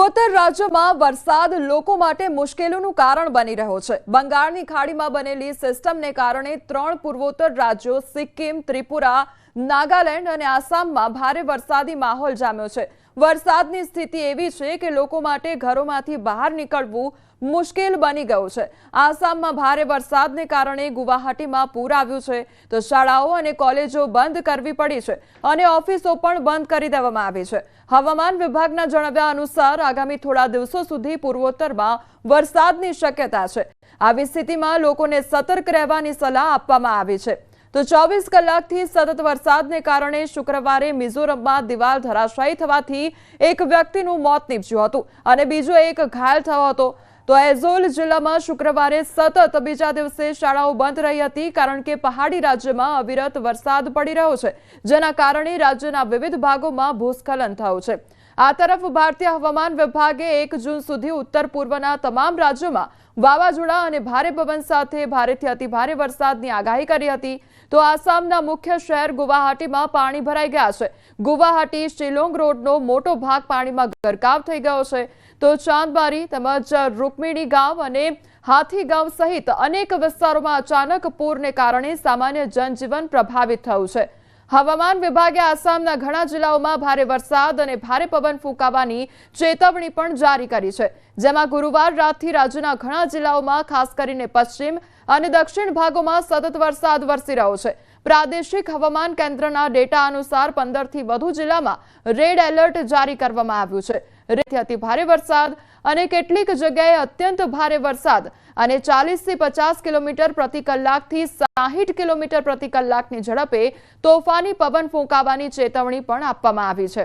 પૂર્વોત્તર રાજ્યોમાં વરસાદ લોકો માટે મુશ્કેલીનું કારણ બની રહ્યો છે। બંગાળની ખાડીમાં બનેલી સિસ્ટમને કારણે 3 પૂર્વોત્તર રાજ્યો સિક્કિમ, ત્રિપુરા, નાગાલેન્ડ અને આસામમાં ભારે વરસાદી માહોલ જામ્યો છે। વરસાદની સ્થિતિ એવી છે કે લોકો માટે ઘરોમાંથી બહાર નીકળવું મુશ્કેલ બની ગયું છે। આસામમાં ભારે વરસાદને કારણે ગુવાહાટીમાં પૂર આવ્યું છે તો શાળાઓ અને કોલેજો બંધ કરવી પડી છે અને ઓફિસો પણ બંધ કરી દેવામાં આવી છે। હવામાન વિભાગના જણાવ્યા અનુસાર આગામી થોડા દિવસો સુધી પૂર્વોત્તરમાં વરસાદની શક્યતા છે। આવી સ્થિતિમાં લોકોને સતર્ક રહેવાની સલાહ આપવામાં આવી છે। તો 24 કલાકથી સતત વરસાદને કારણે શુક્રવારે મિઝોરમમાં દિવાલ ધરાશાયી થવાથી એક વ્યક્તિનું મોત નીપજ્યું હતું અને બીજો એક ઘાયલ થયો હતો। તો એઝોલ જિલ્લામાં શુક્રવારે સતત બીજા દિવસે શાળાઓ બંધ રહી હતી કારણ કે પહાડી રાજ્યમાં અવિરત વરસાદ પડી રહ્યો છે જેના કારણે રાજ્યના વિવિધ ભાગોમાં ભૂસ્ખલન થયું છે। આ તરફ ભારતીય હવામાન વિભાગે 1 જૂન સુધી ઉત્તર પૂર્વના તમામ રાજ્યોમાં વાવાઝોડા અને ભારે પવન સાથે ભારેથી અતિભારે વરસાદની આગાહી કરી હતી। તો આસામના મુખ્ય શહેર ગુવાહાટીમાં પાણી ભરાઈ ગયા છે। ગુવાહાટી શિલોંગ રોડનો મોટો ભાગ પાણીમાં ગરકાવ થઈ ગયો છે। તો ચાંદબારી તેમજ રૂકમિણી ગામ અને હાથી ગામ સહિત અનેક વિસ્તારોમાં અચાનક પૂરને કારણે સામાન્ય જનજીવન પ્રભાવિત થયું છે। હવામાન વિભાગે આસામના ઘણા જિલ્લાઓમાં ભારે વરસાદ અને ભારે પવન ફૂંકાવાની ચેતવણી પણ જારી કરી છે જેમાં ગુરુવાર રાતથી રાજ્યના ઘણા જિલ્લાઓમાં ખાસ કરીને પશ્ચિમ અને દક્ષિણ ભાગોમાં સતત વરસાદ વરસી રહ્યો છે। પ્રાદેશિક હવામાન કેન્દ્રના ડેટા અનુસાર 15થી વધુ જિલ્લામાં રેડ એલર્ટ જારી કરવામાં આવ્યું છે। રેતી અતિ ભારે વરસાદ અને કેટલીક જગ્યાએ અત્યંત ભારે વરસાદ અને 40 થી 50 કિલોમીટર પ્રતિ કલાકથી 60 કિલોમીટર પ્રતિ કલાકની ઝડપે તોફાની પવન ફૂંકાવાની ચેતવણી પણ આપવામાં આવી છે।